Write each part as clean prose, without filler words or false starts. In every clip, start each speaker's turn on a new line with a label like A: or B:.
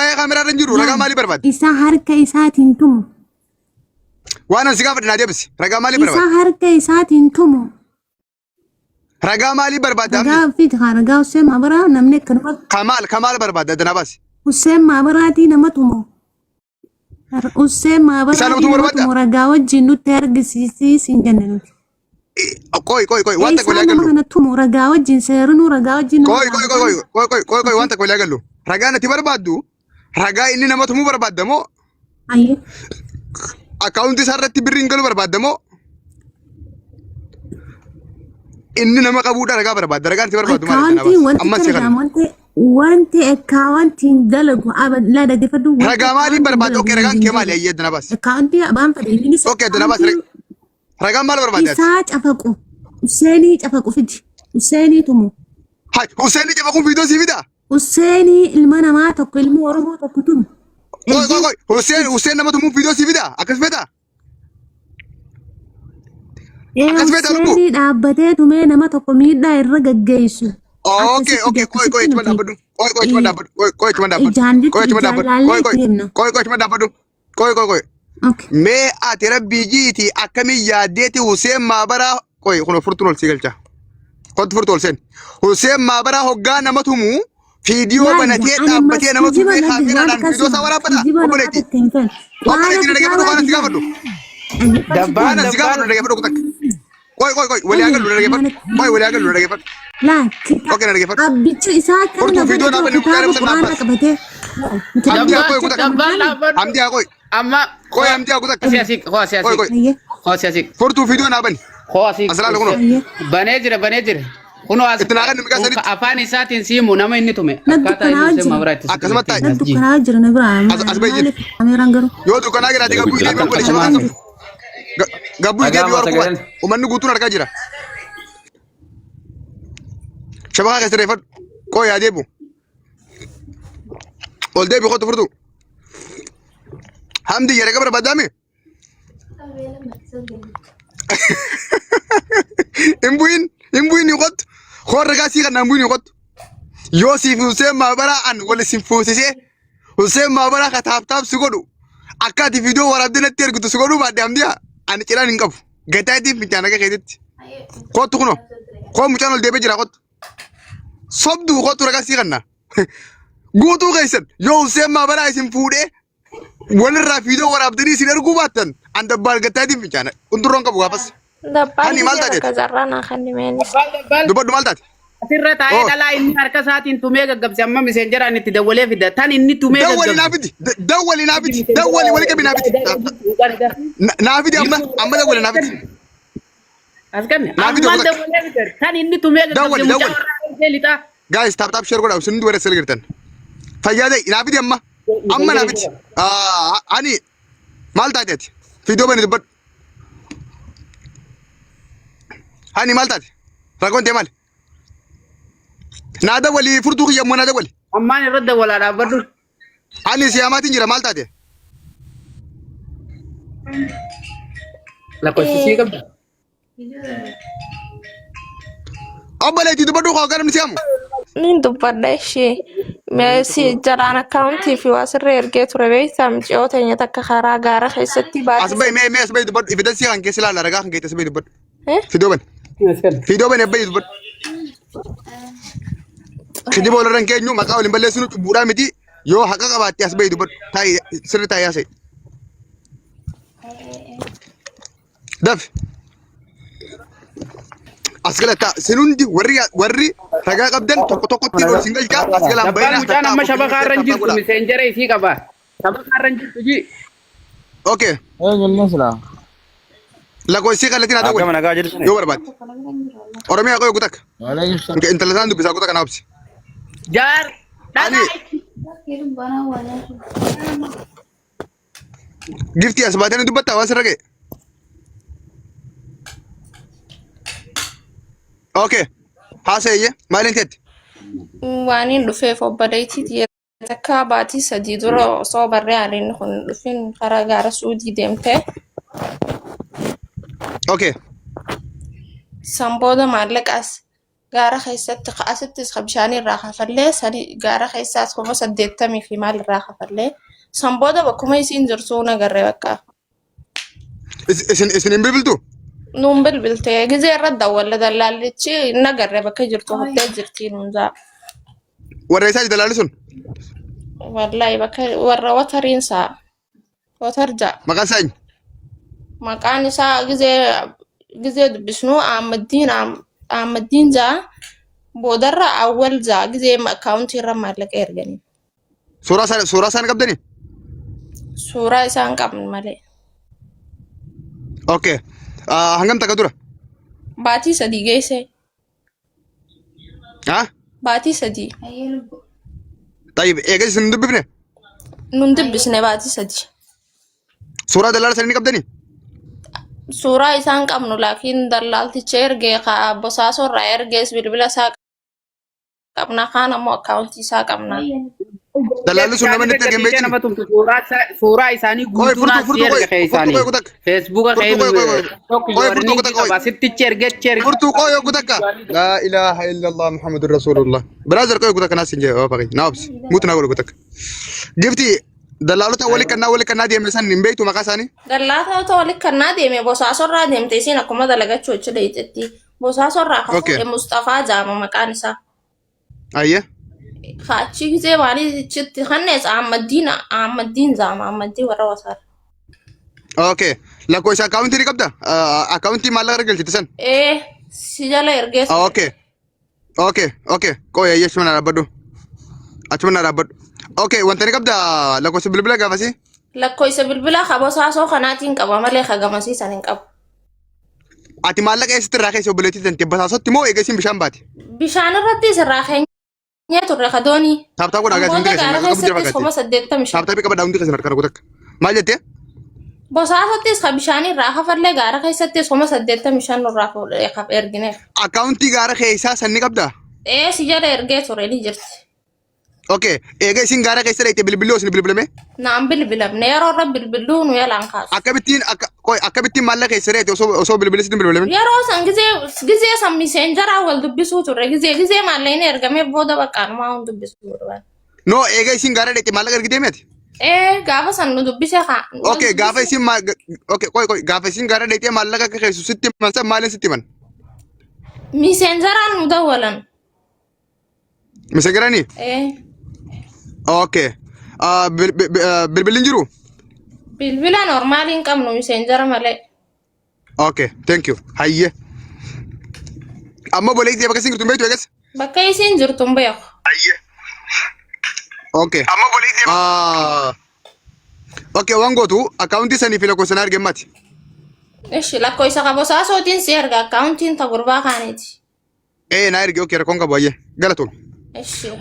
A: ragaa kameraa irra jiru ragaa maalii barbaadda?
B: Isa harka isaatiin tumu.
A: Waan asi gaafadha naa deebisi. Ragaa maalii barbaadda?
B: Isa harka isaatiin tumu.
A: Ragaa maalii barbaadda?
B: Ragaa fi ragaa Hussein Maabaraa namni kan
A: Kamaal barbaadda adda naa baasi.
B: Hussein Maabaraatii nama tumu. Hussein Maabaraatii nama tumu ragaa wajjin nutti argisiisiin jenne nuti.
A: Koi wanta ko laagallu.
B: Kana tumu ragaa wajjin seerinu ragaa wajjin.
A: Koi wanta ko laagallu. Ragaa natti barbaaddu ragaa inni nama tumu barbaadda moo?
B: Ayye.
A: Akaawunti isaa irratti birriin galu barbaadda moo? Inni nama qabuudha ragaa barbaadda. Ragaa natti barbaaddu maal? Amma seeqan.
B: Wanti akaawuntiin dalagu la dhaggeeffadhu.
A: Ragaa maalii barbaadda? Okey ragaan kee maali ayyee adda na baasi.
B: Akaawuntii abaan fadhiin.
A: Okey adda na baasi. Ragaan maal barbaadda?
B: Isaa cafaqu. Hussein cafaqu fidi. Hussein tumu.
A: Hai Hussein cafaqu fiidoo si fida?
B: Hussein ilma namaa tokko ilma Oromoo tokko tumu.
A: Koi Hussein nama tumu fiidoo si fida? Akkas fida?
B: Hussein dhaabbatee tumee nama tokko miidhaa irra gaggeessu.
A: Okay, koi cuma dapat. Koi cuma dapat. Koi cuma dapat. Koi. Mee ati rabbii jiiti akkamii yaaddeeti Hussein Maabaraa koi kuno furtuun ol si galcha. Kottu furtu ol seen. Hussein Maabaraa hoggaa nama tumu fiidiyoo banatee dhaabbatee nama tumee kaameraadhaan fiidiyoo isaa waraabata. Obboleetti. Obboleetti na dhaggeeffadhu waan asi gaafadhu. Waan asi gaafadhu na dhaggeeffadhu kutakka. Koi walii agallu na dhaggeeffadhu. Koi walii agallu na dhaggeeffadhu. Okey na dhaggeeffadhu.
B: Abbicha isaa kan
A: furtuu fiidiyoo dhaabbanne guddaa dabsan dhaabbat. Hamdiyaa koi kutakka. Hamdiyaa koi.
C: Amma
A: koi hamdiyaa kutakka.
C: Hoosiyaasi.
A: Furtuu fiidiyoo dhaabbanne.
C: Hoosiyaasi.
A: Asirraa kuno.
C: Banee jira. Kuno as
A: itti naagan miqaa sadiitti.
C: Afaan isaatiin siimu nama inni tume. Akkaataa inni Hussein Maabaraa itti.
A: Akkasumatti taa'e.
B: Nan dukkanaa jira na biraa.
A: As bahi jira.
B: Kameraan garuu.
A: Yoo dukkanaa giraate gabbuu deebi'ee wali shabakan qabdu. Gabbuu deebi'ee warquu uummanni guutuun argaa jira. Shabakaa keessa reeffadhu. Koo yaa deebi'u. Ol deebi'u kottu furtuu. Hamdi yeroo gabra baddaame. Imbuin yukot khorra kasi kan imbuin yukot Yosif Hussein Maabaraa an wal sinfusise Hussein Maabaraa ka taap sugodu akkati video warabdinatti ergutu sugodu baadde amdiya an cilan hin qabu gataati fichana ka keedetti kottu kuno ko mucaan ol deebe jira kottu sobdu kottu ragasi kanna guutuu keessan yoo Hussein Maabaraa isin fuudhee walirraa video warabdini isin erguu baattan an dabbal gataati fichana undurroon qabu gaafas. Hani maal taate?
D: Kazarraan kan dimeenis.
A: Dubbaddu maal taate?
C: Asirra taa'ee dhalaa inni harka isaatiin tumee gaggabse amma miseenjeraan itti dawwalee fida. Tan inni tumee gaggabse.
A: Dawwali naafiti. Dawwali wali qabi naafiti. Naafiti amma dawwali naafiti.
C: Asganne. Amma dawwalee fida. Tan inni tumee gaggabse mucaa warraa lixa.
A: Guys tap share godhaa sun duwwaa sel girtan. Fayyadee naafiti amma. Amma naafiti. Ani maal taate? Video bani dubbaddu. Hani maal taate? Rakontee maal? Naada wali furtuu kiyyamoo naada wali.
C: Ammaan irratti walaa dhaabbadhu.
A: Hani siyaamaatiin jira maal taate?
C: Lakkoofsisii qabda.
A: Obboleetti dubbadhu koo garam siyaamu?
D: Nin dubbadha ishee. Si jaraan akkaawuntii fi waasirra ergee ture beektaa miicoo teenya takka karaa gaara keessatti baatee.
A: Asbay mee asbay dubbadhu evidensi kan keessa ilaala ragaa kan keessa asbay dubbadhu. Fidoo bane. Fidoo bane abbay dubbadhu. Kidi bola ran keenyu maqaa waliin balleessinu cubbuudhaa miti yoo haqa qabaatte asbay dubbadhu taa'ee sirri taa'ee haasa'e. Daf. Asgalata sinundi warri ragaa qabdan tokkotti ol singalchaa asgalaan
C: baay'ina mucaan amma shabakaa irra jirtu miseenjera isii qaba. Shabakaa irra jirtu ji.
A: Okay.
E: Jennee silaa.
A: Lago isii kallattiin haa ta'u yoo barbaadde. Oromiyaa qoyoo gutak. Intala isaan dubbisaa gutak kana obsi.
C: Jaar.
A: Giftii as baatanii dubbattaa waan sirra ga'e. Okay. Haasa'e maaliin teetti?
D: Waan hin dhufeef obboleettii takka baatii sadii dura osoo barree aaliin kun dhufin karaa gaara suudii deemtee.
A: Okay.
D: San booda maallaqaas gaara keessatti asittis bishaanii irraa kafallee sadi gaara keessaas kuma 80 fi maal irraa kafallee san booda bakkuma isiin jirtuu nagarree bakka.
A: Isin hin bilbiltu?
D: Nuun bilbiltee gizee irra dawwalla dallaallichi nagarree bakka jirtu hottee jirtii nuunjaa.
A: Warra isaa dalaalli sun?
D: Wallahi bakka warra watariinsaa. Watarjaa.
A: Maqaan isaa eenyu?
D: Maqaan isaa gizee dubbisnu Ahmaddiin jaa boodarra awwal jaa gizee akkaawuntii irra maallaqa erganii.
A: Suuraa isaan qabdanii?
D: Suuraa isaan qabnu malee.
A: Okay. Hangam takka dura?
D: Baatii 3 geesse.
A: Ha?
D: Baatii 3.
A: Tayyib eegas isin dubbifne?
D: Nun dubbisne baatii 3.
A: Suuraa dalaala sanii qabdanii?
D: Suuraa isaan qabnu laakiin dallaalticha ergee bosaasoo irraa ergees bilbila isaa qabna kaan ammoo akkaawuntii isaa qabna.
A: Dalaalli sun nama itti ergan beekti?
C: Suuraa isaanii guutuun asii erga isaanii. Feesbuuka sittichi ergechi erge.
A: Furtuu qoyoo gutakka. Laa ilaaha illallah Muhammadur Rasulullah. Biraazar qoyoo gutakka naas hin jee waaqi. Naabs. Mutu naa godhu gutakka. Gifti dalaalota wali kannaa deemne san hin beektu maqaa isaanii?
D: Dallaalota wali kannaa deeme bosaasoo irraa deemte isiin akkuma dalagachuu jechuudha dheetetti. Bosaasoo irraa kan fuudhe Mustafaa jaama maqaan isaa.
A: Ayya.
D: Achi gisee maaliif ichitti kannees Ahmaddiin jaama Ahmaddiin warra wasaara.
A: Okay. Lakkoofsa akkaawuntii ni qabda? Akkaawuntii maallaqa galchite san?
D: Si jala ergees.
A: Okay. Qoya achuma na dhaabbadhu. Okay, wanta ni qabda lakkoofsa bilbila gaafasi?
D: Lakkoofsa bilbila bosaasoo kanaatiin qaba malee gamasiisan hin qabu.
A: Ati maallaqa eessitti irraa keessa obboleettii tante basaasotti moo eegasiin bishaan baate?
D: Bishaan irratti irraa keenya turre kadoonii.
A: Taaptaa godhaa gaasi hundi keessan
D: harka qabduu jira fakkaate.
A: Taaptaa qabadhaa hundi keessan harka gutakka. Maal jettee?
D: Bosaasottis kan bishaanii irraa hafallee gaara keessattis 85 nurraa ergine.
A: Akkaawuntii gaara keessaa sanni qabdaa?
D: Si jala ergee ture ni jirti.
A: Okay, eega isin gaara keessa dhayte bilbiloo isin bilbilame?
D: Naan bilbilamne yeroo irra bilbilluu nu yalaan kaasu.
A: Akkabittiin maallaqa keessa dhayte osoo bilbilisitti bilbilame?
D: Yeroo san gizee san miseenjaraa wal dubbisuu turre gizee maallaqni ergamee booda baqqaanumaa hun dubbisuu barbaade.
A: No, eega isin gaara dhayte maallaqa ergitee meeti?
D: Gaafa san nu dubbise kaa.
A: Okay, gaafa isin gaara dhayte maallaqa keessu sitti himan san maaliin sitti himan?
D: Miseenjaraan nu dawwalan.
A: Miseenjaranii? Okay. Bilbilin jiru?
D: Bilbila normaaliin qabnu miseenjara malee.
A: Okay, thank you. Hayye. Amma boleetti bakka isin jirtu beektu eegas?
D: Bakka isin jirtu beeku.
A: Hayye. Okay. Amma boleetti Okay, waan gootu akkaawuntii sanii fi lakkoofsa naa ergemmaati.
D: Lakkoofsa bosaasootiin si erga akkaawuntiin ta gurbaa kaaniiti.
A: Naa erge okay rakkoon qabu hayye. Galatoon.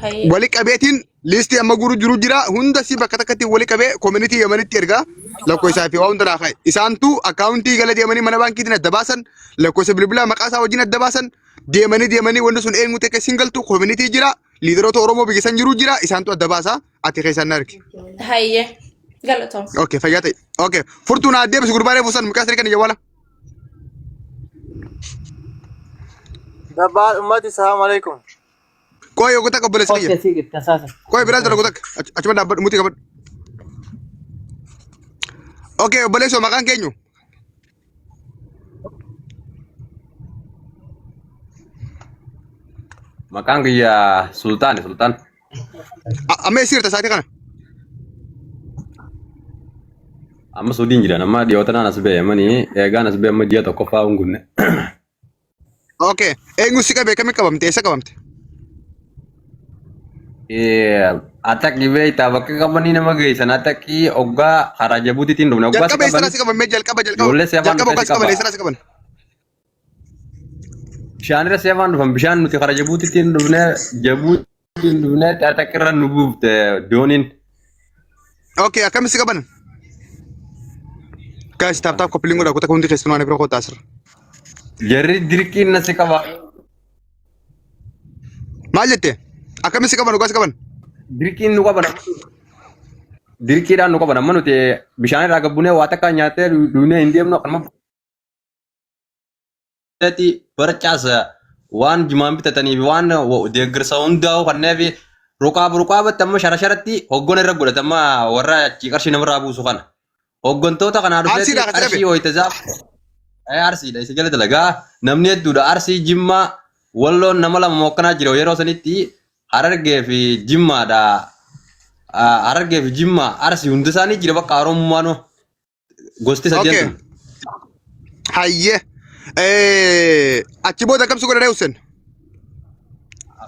D: Hayye.
A: Wali qabeetiin liistii amma guru jiru jira hunda si bakka takkatti wali qabee community yamanitti ergaa lakkoofsaa fi waa hunda laa isaantu akkaawuntii gala deemanii mana baankiitiin adda baasan lakkoofsa bilbilaa maqaa isaa wajjin adda baasan deemanii wanda sun eenyu ta'e sin galtu community jira liidaroota Oromoo biyya san jiru jira isaantu adda baasaa ati keessan argi.
D: Hayye. Galatoon.
A: Okay, fayyaa ta'e. Okay, furtuun addee bis gurbaalee fuusan mukaa sirrii kan jawwala.
E: Dabbaa ummati salaam alaikum.
A: Koy gutak obboleessa kiyya. Koy biraa jala gutak achuma dhaabbadhu muti qabadhu. Okay, obboleessa maqaan keenyu.
F: Maqaan kiyya Sultaan.
A: Amma eessirta sa'aatii kana?
F: Amma Suudiin jira nama dhiyootaan as ba'e manii eegaan as ba'e amma ji'a tokkoffaa hungunne.
A: Okay, eenyu si qabee kami qabamte eessa qabamte?
F: Atakki beektaa bakka qabanii nama geessan atakki oggaa karaa jabuutiitiin dhufne oggaa si qaban.
A: Jalqaba
F: Ijoollee seefaan
A: oggaa si qaban
F: dhufan.
A: eessarraa si qaban?
F: Bishaan irra seefaan dhufan bishaan nuti karaa jabuutiitiin dhufne atakki irra nu buufte dooniin.
A: Okay, akkami si qaban? Guys, taap koppiin godha kutaa hundi keessumaa ani bira kootaa asirra.
F: Jarri dirqiin na si qaba.
A: Maal jettee? Akkami si qaban dhugaa si qaban?
F: Dirqiin nu qaban. Dirqiidhaan nu qaban amma nuti bishaan irraa gabbunee waa takka nyaatee duunee hin deemnu akkanuma. Barcaasa waan jimaan bitatanii fi waan deeggarsa hundaa'u kanneen fi ruqaa battamma shara-sharatti hoggona irra godhatama warra achi qarshii namarraa buusu kana. Hoggantoota kanaa dhufeetti qarshii wayitazaaf arsiidha isa jala dalagaa namni hedduudha arsii jimmaa walloon nama lama mookkanaa jira yeroo sanitti harargee fi jimmaadha. Harargee fi jimmaa arsii hundi isaanii jira bakka oromummaan gosti saddeetu.
A: Hayyee achi booda akkam si godhadhee Hussein?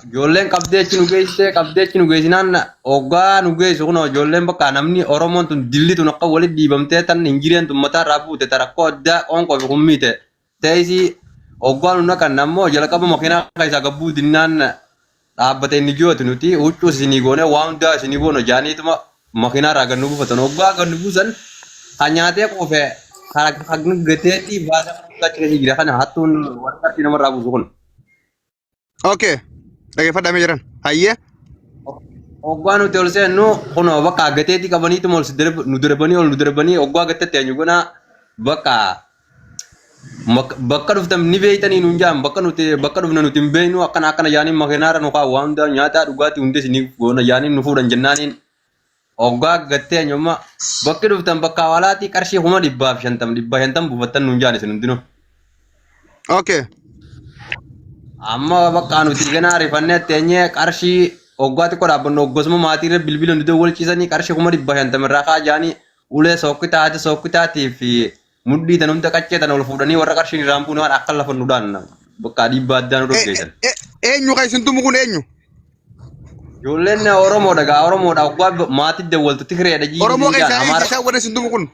F: Ijoolleen qabdee achi nu geessinaan hoggaa nu geessu kun ijoolleen bakka namni Oromoon tun dilli tun akka walitti dhiibamtee tan hin jireen tun mataa irraa buute tarakkoo addaa qoonqoo fi kummiite teessii hoggaa nu naqan ammoo jalqaba makiinaa isaa gabbuu dinnaan dhaabbate inni jiyooti nuti huccuu isinii goone waan hundaa isinii goone jaaniituma makiinaa irraa gannu buufatan hoggaa gannu buusan kan nyaatee qofe kan gateetti baasa kan jira kana hattuun waan qarshii namarraa buusu kun.
A: Okay. Dhaggeeffadhamee jiran. Hayyee.
F: Hoggaa nuti ol seennu kun bakka gateetti qabaniitu nu darbanii hoggaa gateetti eenyu gona bakka dhuftan ni beeytanii nuun jaan bakka dhufna nuti hin beeynu akkana jaaniin makiinaarra nu kaawwaa hundaa nyaata dhugaatii hundis ni goona jaaniin nu fuudhan jennaaniin hoggaa gattee eenyummaa bakki dhuftan bakka hawaalaatti qarshii 150 buufattan nuun jaan isin hundinuu.
A: Okay.
F: Amma bakka nuti ganaa rifannee teenyee qarshii hoggaatti kodhaabannu hoggosuma maatiirra bilbila nuti walchiisanii qarshii 150 irraa kaajanii ulee sokkitaatii fi mudhii tan hunda qacheetan ol fuudhanii warra qarshiin irraan buune waan akka lafa nudhaan bakka dhiibbaa addaa nu dhoggeessan.
A: Eenyu kan isin tumu kun eenyu?
F: Ijoolleen Oromoodha hoggaa maatii dawwaltu Tigireedha jiidha.
A: Oromoo keessaa warra isin tumu kun?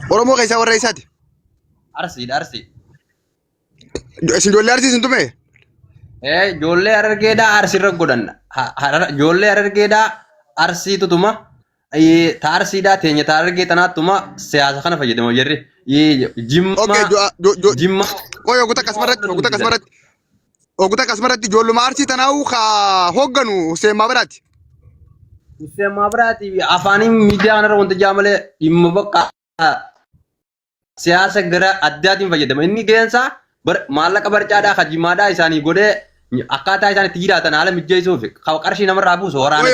A: Oromoo keessaa warra isaati?
F: Arsiidha.
A: Isin ijoollee arsii isin tume?
F: Ijoollee Harargeedhaa arsirra godhan. Ijoollee Harargeedhaa arsii tutuma. Ta arsiidhaa teenya ta Harargee tanaatuma siyaasa kana fayyadamu jirri. Jimma.
A: Qoy oguta akkasumarratti ijoolluma arsii tanaa'u haa hoogganu Hussein Maabiraati.
F: Hussein Maabiraati afaaniin miidiyaa kanarra wanta jaamalee dhimma bakka siyaasa gara addaatiin fayyadama. Inni geensaa maallaqa barcaadhaa kajimaadhaa isaanii godhee akkaataa isaan itti jiraatan haala mijjeessuuf qarshii namarraa buusu waraana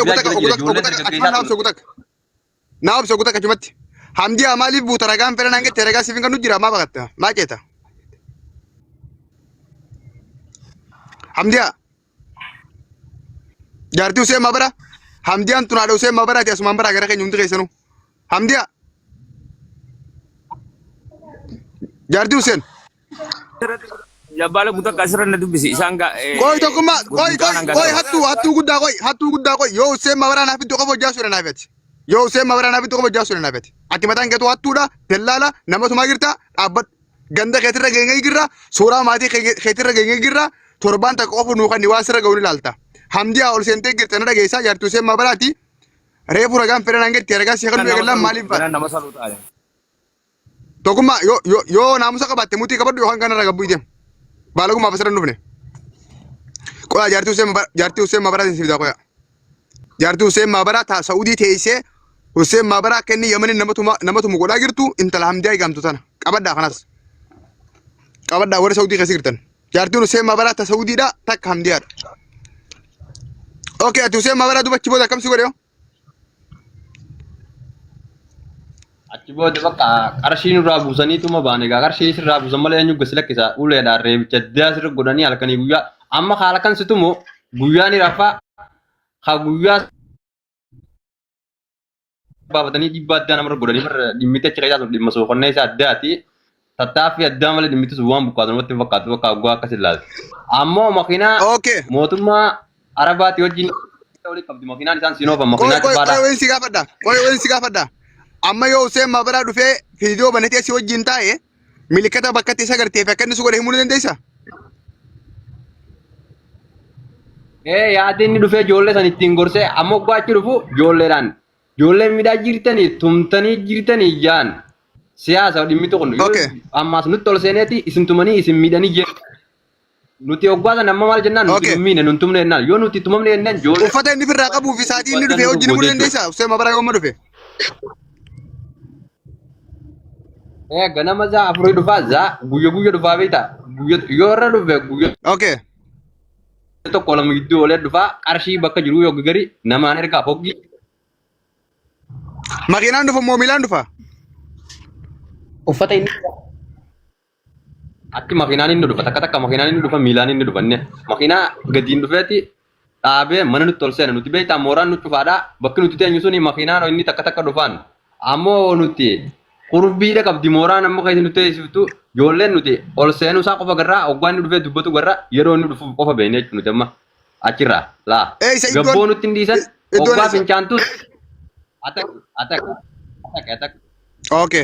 A: naaf soguta kachumatti hamdiyaa maaliif buuta ragaan fedhan hanga ragaa siifin kan nu jira maa baqatta maa ceeta hamdiyaa jaartii Hussein Maabara hamdiyaan tun haadha Hussein Maabaraati asumaan baraa gara keenya hundi keessanuu hamdiyaa jaartii Hussein
E: Jabala buta kasra na dubisi isanga
A: Koi tokkumma koi hattu guddaa koi yoo Hussein Maabara naaf iddoo qofa hojjaa suura naafeeti yoo Hussein Maabara naaf iddoo qofa hojjaa suura naafeeti ati mataan keetu hattuudha dallaala namatumaa girta dhaabbad ganda keetirra geenye girra suuraa maatii keetirra geenye girra torbaan takka qofa nuu kan waan sirra ga'uun ilaalta hamdiyaa ol seentee girta na dhageessaa jaartii Hussein Maabaraati reefu ragaan fedhan hangetti ragaa si kan nu eegallaan maaliif ba'a Tokkumma yoo naamusa qabaatte mutii qabadhu yookaan kanarra gabbuu idem. Baalagummaa fasirra hin dhufne. Qoyaa jaartii Hussein Maabara sibidaa qoyaa. Jaartii Hussein Maabara taa Saudii teessee Hussein Maabara akka inni Yamanin namatumu godhaa jirtu intala hamdiyaa eegamtu tana. Qabadhaa kanas. Qabadhaa warra Saudii keessa jirtan. Jaartiin Hussein Maabara taa Saudiidhaa takka hamdiyaadha. Okay, ati Hussein Maabara dubachi booda akkam si godhe yoo?
F: Achi booda bakka qarshiin irraa buusaniituma baane egaa qarshii irraa buusan malee eenyu gasi lakkisa uleedhaan reebicha addaa sirra godhanii halkanii guyyaa amma haala kan situmu guyyaa ni rafaa ha guyyaa baafatanii dhiibbaa addaa namarra godhanii dhimmite achi keessaa dhimma soofannaa isaa addaati tattaaffii addaa malee dhimmitis waan buqqaatu namatti fakkaatu bakka guyyaa akkas ilaala. Ammoo makiinaa mootummaa Arabaati wajjin walitti qabdi makiinaan isaan siinoofan makiinaa
A: cibbaadha. Qoy si gaafadha. Amma yoo Hussein Maabara dhufee viidiyoo banatee si wajjin taa'e milikata bakka itti isa agarteef akka inni si godhe himuu ni dandeessaa?
F: Yaadni inni dhufee ijoollee san ittiin gorsee ammoo achi dhufu ijoolleedhaan ijoolleen midhaa jirtanii tumtanii jirtanii jaan siyaasa dhimmitu kun ammaas nutti ol seeneeti isin tumanii isin miidhanii jiru. Nuti hoggaasan amma maal jennaan nuti miine nun tumne jennaan yoo nuti tumamne jennaan ijoollee.
A: Uffata inni firraa qabuu fi saatii inni dhufee wajjin himuu ni dandeessaa? Hussein Maabara yooma dhufe?
F: ganama za afurii dhufaa za guyya dhufaa beektaa yoo irra dhufe guyya
A: Okay.
F: tokko lama gidduu olee dhufaa qarshii bakka jiru yoo gari namaan ergaa foggi
A: Makiinaan dhufa moo miilaan dhufa?
F: uffata inni atti makiinaan inni dhufa takka makiinaan inni dhufa miilaan inni dhufa inni makiinaa gadiin dhufeeti dhaabee mana nutti ol seena nuti beektaa mooraan nutti dhufaadhaa bakki nuti teenyu suni makiinaan inni takka dhufaan ammoo nuti qurbiidha qabdi mooraan ammoo keessa nuti teessiftu ijoolleen nuti ol seenuu isaa qofa garraa hoggaa inni dhufee dubbatu garraa yeroo inni dhufu qofa beekne jechuudha nuti amma achirraa laa gabboo nutti hin dhiisan hoggaa fincaantus atak
A: Okay.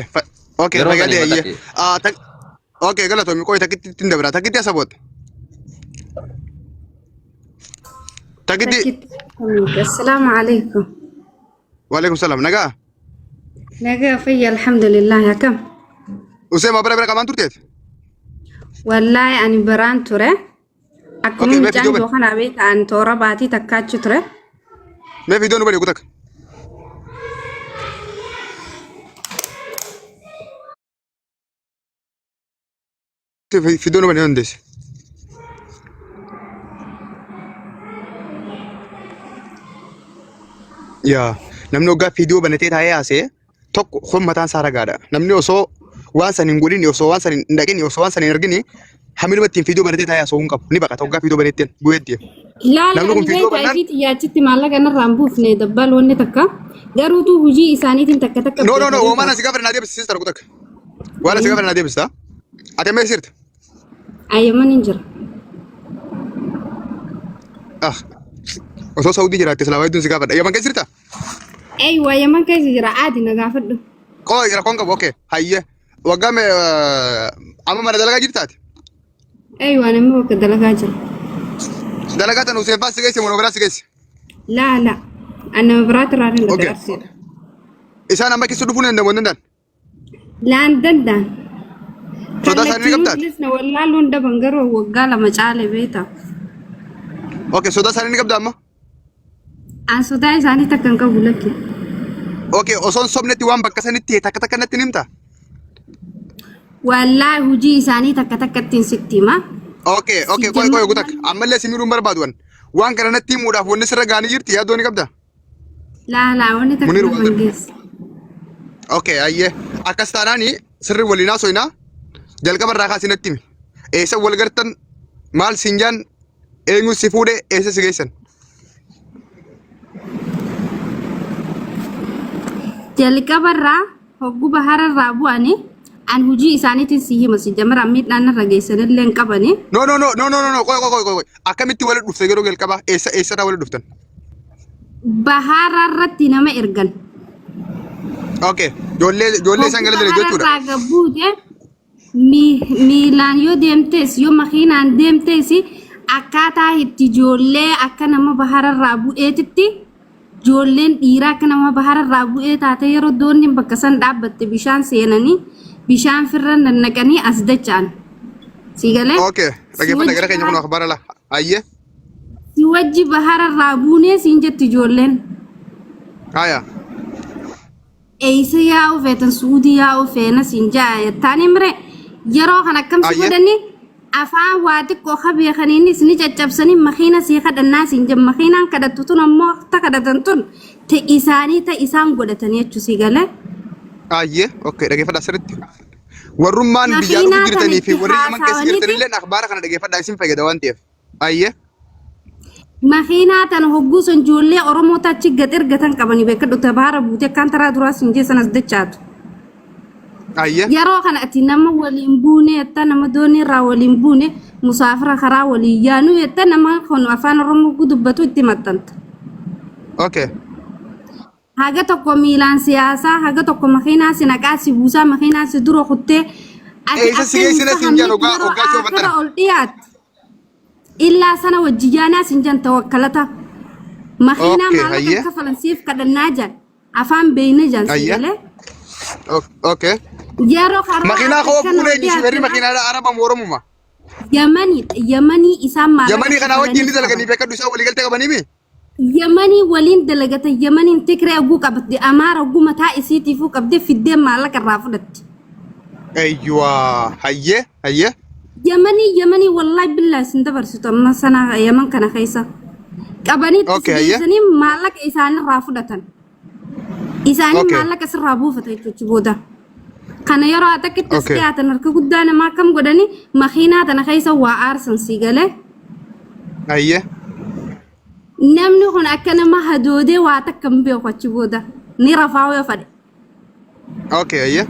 A: Okay, fagaatee ayyee. Okay, galatoomii qoy takkitti ittiin dabra. Takkitti asaboota. Takkitti.
G: السلام عليكم.
A: Waalaikum salaam. Nagaa.
G: نجا في الحمد لله يا كم.
A: Usee maa bara qamaan turteet?
G: والله أنا بران ترى. أكون
A: ما في
G: جان
A: جوبل.
G: دوخنا بيت أن تورا باتي تكاتش ترى.
A: Mee fiidoon nu bade kutak. Fiidoon nu bade hundees. Yaa namni hoggaa fiidiyoo banatee taa'ee haasee tokko kun mataan isaa ragaadha. Namni osoo waan san hin godhin osoo waan san hin dhaqin osoo waan san hin argin hamiluma ittiin fiidiyoo banatee taa'ee haasoo hin qabu. Ni baqata hoggaa fiidiyoo banatteen bu'eetti.
G: لا لا
A: نملكم فيديو
G: البيت
A: بنان؟
G: أكيد ياتي مالك أنا رامبوف ندبل ونتكا. قروتو وجي إساني تنتكا تكا.
A: No, no, no. Waan asi gaafa naa deebis sister kutak. Waan asi gaafa naa deebis taa. Ati amma eessirti?
G: أيما ننجر.
A: Ah. Osoo Saudii jiraatte silaa wayiduun si gaafadha. Yaman keessirta?
G: أيوة يما كيس جرا عادي نقافدو.
A: Qoo rakkoon qabu. Okay. Hayyee. Waggaa mee amma mana dalagaa jirtaati?
G: أيوة أنا مو كده لقاجر.
A: Dalagaa tan Hussein Faas si geesse moo biraa si geesse?
G: لا لا أنا مبرات رارين
A: Okay.
G: بتأثير.
A: Isaan amma keessa dhufuu hin danda'u danda'an.
G: لا ندندن.
A: Sodaa isaanii ni qabdaati?
G: لسنا والله لون ده بنجرو وقال مجال بيتا.
A: Okay. Sodaa isaanii ni qabda amma?
G: أنا صداي إساني تكن كبولك.
A: Okay. Osoon sobnetti waan bakka sanitti takka takka natti ni himta?
G: والله وجي إساني تكا تكا تنسكتي ما.
A: Okay. Okay. Qooy gutak. Ammallee si miidhuun barbaadu wan. Waan kana natti himuudhaaf wanni sirra gaanii jirti yaaddoon ni qabda?
G: لا لا وانا تكا
A: منير وزير.
G: بنجيس.
A: Okay. Hayyee. Akkas taanaani sirri waliin haasoyinaa jalqaba irraa kaasii natti himi. Eessa wal gartan maal siin jaan eenyu si fuudhee eessa si geessan?
G: jalqaba barra hoggu bahara rabuani an huji isani tin sihi masi jamara mit nan rageessan len qabani
A: No. Qooy. Akkamitti walitti dhufte yeroo jalqabaa eessadhaa walitti dhuftan?
G: bahara ratti nama ergan
A: Okay. Ijoollee isaan gala jira jechuudha.
G: ragabude miilaan yoo deemtes yoo makiinaan deemtes akkaataa itti ijoollee akka nama bahararraa bu'eetitti ijoolleen dhiiraa akka nama bahararraa bu'ee taate yeroo doonni bakka san dhaabbatte bishaan seenanii bishaan firran nannaqanii as dacha'an. Sigalee?
A: Okay. Dhaggeeffadha gara keenya kun akhbaara la. Hayyee.
G: Si wajji bahararraa buunee siin jetti ijoolleen.
A: Haya.
G: Eeysa yaa'u feetan suudii yaa'u feena siin jaa taani mire yeroo kan akkamsi
A: Ayye.
G: godhani afaan waa xiqqoo beekaniinis ni caccabsanii makiina sii kadhannaa siin jem makiinaan kadhattu tun ammoo ta kadhatan tun ta isaanii ta isaan godhatanii jechuu galee.
A: Hayyee. Okay. Dhaggeeffadha asirratti. Warrummaan
G: Makiinaa
A: biyyaa dhufuu jirtanii fi
G: kan
A: warri
G: itti
A: naman keessa
G: haasawaniiti.
A: jirtanillee akhbaara kana dhaggeeffadhaa isin fayyada waan ta'eef. Hayyee.
G: Makiinaa tan hogguu sun ijoollee Oromoo tachi gad ergatan qabanii beekadhu tabaara buutee akkaan taraa duraa siin jeessan as dachaatu.
A: Hayyee.
G: Yeroo kana ati nama waliin buune yetta nama doonii irraa waliin buune musaafira karaa waliin yaanu yetta nama kun afaan Oromoo dubbatu itti maxxanta.
A: Okay.
G: Haga tokko miilaan siyaasaa haga tokko makiinaa si naqaa si buusaa makiinaa si dura kuttee
A: Isa si geessina siin jaan hoggaa si ofatana.
G: ol dhiyaatu. Illaa sana wajjiyaanaa siin jaan tawakkalata. Makiinaa
A: Okay,
G: maallaqa
A: hayyee.
G: kafalansiif kadhannaa jaan afaan beeyna jaan si
A: Hayyee.
G: galee.
A: Okay.
G: Yeroo karaa
A: Makiinaa koo
G: akkana
A: fuudhee jiru warri
G: dhiyaatu.
A: makiinaadha Araba moo Oromuma?
G: Yamanii isaan maallaqa
A: Yamanii kanaa wajjin ni
G: kafalanii
A: dalaganii beekadhu isaan walii galtee qabanii mi?
G: Yamanii waliin dalagata yamaniin Tigree oguu qabdi Amaara oguu mataa isiitiifuu qabdee fiddee maallaqa irraa fudhatti.
A: ايوه هيه
G: يمني والله بالله سندبرسيتو ما سنا يمن كان خيسا قبني
A: أوكي، هيا.
G: تسني مالك إساني رافضتن إساني
A: أوكي.
G: مالك أسرابو فتيتو جبودا كان يرى أتك
A: أوكي.
G: التسكيات نركو قدانا ما كم قداني مخينات أنا خيسا وآرسن سيغالي
A: هيه
G: نمني هون أكنا ما هدودي واتك كم بيو جبودا نرفعو يفدي
A: اوكي هيه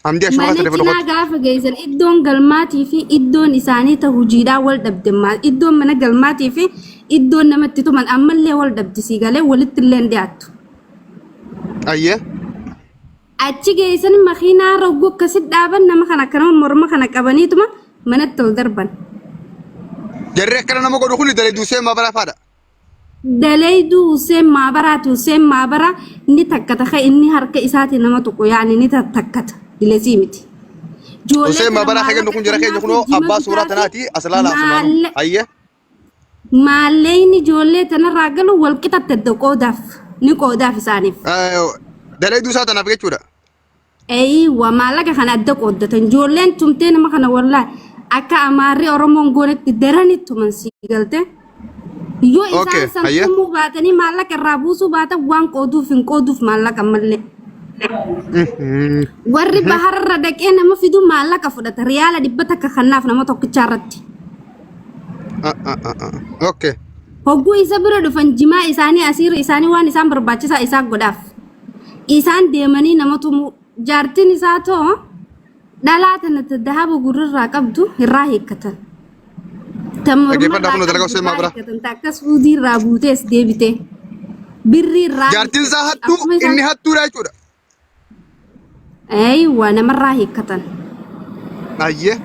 A: حمدي اشوف
G: مالكنا
A: تليفون
G: غاف جيزن إدون قلماتي في إدون إساني تهجيدا والدبدما إدون من قلماتي في إدون نمتتو من أمال لي والدبد سيغالي ولت اللين دياتو
A: هيه
G: أتشي جيزن مخينا رغو كسد دابن نما خنا كرم مرما خنا كبانيتما منتل دربن
A: جري كان نما قد خلي دلي دوسي ما بلا فادا
G: دليدو سيم مابراتو سيم مابرا ني تكتا خي إني هرك إساتي نما تقو يعني ني تكتا لزيمتي
A: وسيم ما بلا حاجه نكون جري نكون ابا سوره ناتي اصلا لا اصلا هيه
G: ماليني جولة تنا راجلو والكتا تدقو داف نيكو داف سانيف
A: دلي دوسا تنا بيجي ودا
G: أيوة مالك خنا أدقو دتن جولة تمتين ما خنا والله أكا أماري أرمون غونك تدراني تمن سيغلته يو
A: أوكي،
G: إنسان
A: هيا.
G: سمو باتني مالك الرابوسو باتا وان قودوف مالك أمالي warri baharra dhaqee nama fidu maallaqa fudhata riyaala dhibbata akka kannaaf nama tokkicha irratti
A: اوكي
G: hogguu isa bira dhufan jimaa isaanii asiir isaanii waan isaan barbaachisaa isaa godhaaf isaan deemanii nama tumu jaartiin isaa too dhalaa tanatti dahaba gurrirraa qabdu irraa hiikkatan
A: Dhaggeeffadhaa kun dalagaa Hussein Maabraa.
G: Takkas fuudii irraa buutees deebite birrii irraa
A: jaartiin isaa hattuu inni hattuudha jechuudha
G: aywa namarraa hiikkatan
A: ayyee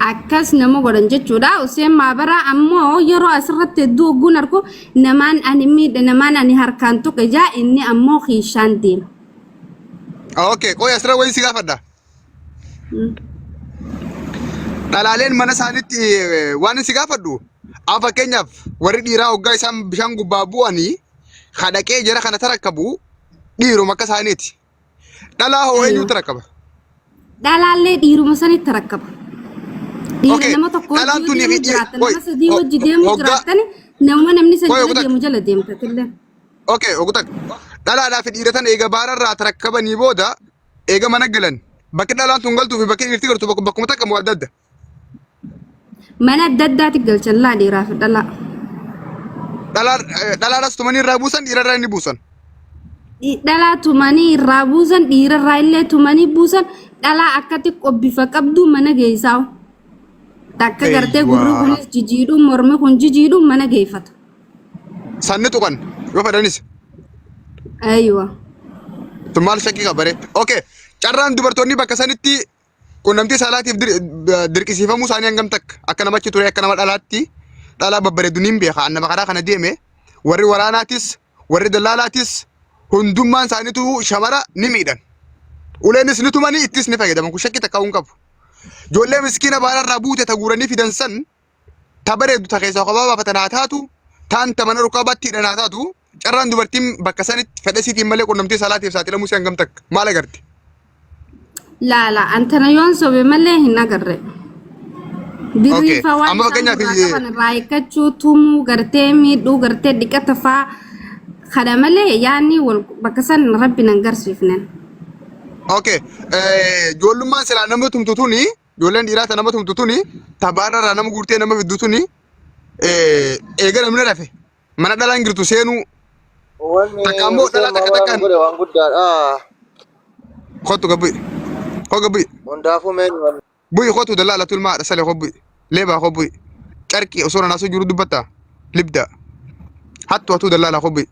G: akkas nama godhan jechuudha Hussein Maabraa ammoo yeroo asirratti hedduu ogguun argu namaan ani miidhe namaan ani harkaan tuqe jaa inni ammoo xiishaan deema
A: اوكي qoy asirra wayin si gaafadha dhalaaleen mana isaaniitti waan si gaafadhu fakkeenyaaf warri dhiiraa hoggaa isaan bishaan gubbaa bu'anii kadhaqee jara kana tarakkabu dhiiruma akka isaaniiti dhalaa hoo eenyuutu rakkaba
G: dhalaallee dhiiruma sanitti rakkaba dhiira
A: Okay,
G: nama tokko
A: dhalaan tuni
G: deemu
A: fi-
G: jiraata
A: oi,
G: nama sadii wajji deemu
A: hoggaa-
G: jiraatani namni sadi
A: Oi,
G: jala
A: hoggaa-
G: deemu jala deemtatillee
A: اوكي ogutak dhalaadhaa fi dhiiratan eega baararraa tarakkabanii booda eega mana galan bakki dhalaan tun galtuu fi bakki dhiirti galtu bakkuma takka moo adda adda
G: mana adda addaatti galchan laa dhiiraa fi dhalaa
A: dhalaadhaas tumanii irraa buusan dhiirarraa inni buusan
G: dhalaa tumanii irraa buusan dhiirarraa illee tumanii buusan dhalaa akkatti qobbifa qabdu mana geessaa'u takka gartee gurri
A: Eeyyaa.
G: kunis jijiidhu mormi kun jijiidhu mana geeffata
A: sanni tuqan yoo fedhanis
G: aywa
A: tun maal shakkii qabare okay carraan dubartoonni bakka sanitti qunnamtii saalaatiif dirqisiifamuu isaanii hangam takka akka namachi ture akka nama dhalaatti dhalaa babbareedu niin beeka annama karaa kana deeme warri waraanaatis warri dallaalaatis hundummaan isaaniitu shamara ni miidhan uleenis ni tumanii ittis ni fayyadaman kun shakkii takka hin qabu ijoollee miskiina baararraa buute ta guuranii fidan san ta bareedu ta keessaa kophaa baafatan haa taatu taan ta mana rukabaatti hidhan haa taatu carraan dubartiin bakka sanitti fedhasiitiin malee qunnamtii saalaatiif saaxilamuu si hangam takka maal agarte
G: laala antana yoon sobe malee hin agarre birriifa waan
A: Amma fakkeenyaaf
G: qaban irraa hiikkachuu tumuu gartee miidhuu gartee dhiqata faa kana malee yaanni wal bakka san rabbi nan garsiifnen
A: okay ijoollummaan silaa nama tumtutuni ijoolleen dhiiraa ta nama tumtutuni ta baararraa nama guurtee nama fiddutuni eega namni rafe mana dhalaan girtu seenuu takka ammoo dhalaa takka takkaan
H: waan guddaadha.
A: kottu gabbu'i koo gabbu'i
H: Hundaafuu meenyu
A: bu'i kottu dallaa latul maadha salee koo bu'i leebaa koo bu'i carqii osoo nanaasoo jiru dubbatta libda hattu hattuu dallaa koo bu'i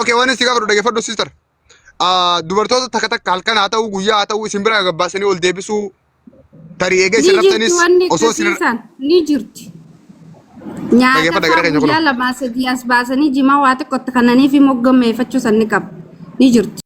A: okay waan isin gaafadhu dhageeffadhu sister dubartoota takka takka halkan haa ta'u guyyaa haa ta'u isin bira gabbaasanii ol deebisuu tarii eega isin
G: ni jirti
A: raftanis
G: wanni
A: osoo isin
G: ittisiisan ni jirti nyaata
A: Dhageeffadha,
G: faa
A: gara keenya kun.
G: guyyaa lamaa sadii as baasanii jimaa waa xiqqootti kananii fi moggammeeffachuu san ni qaba ni jirti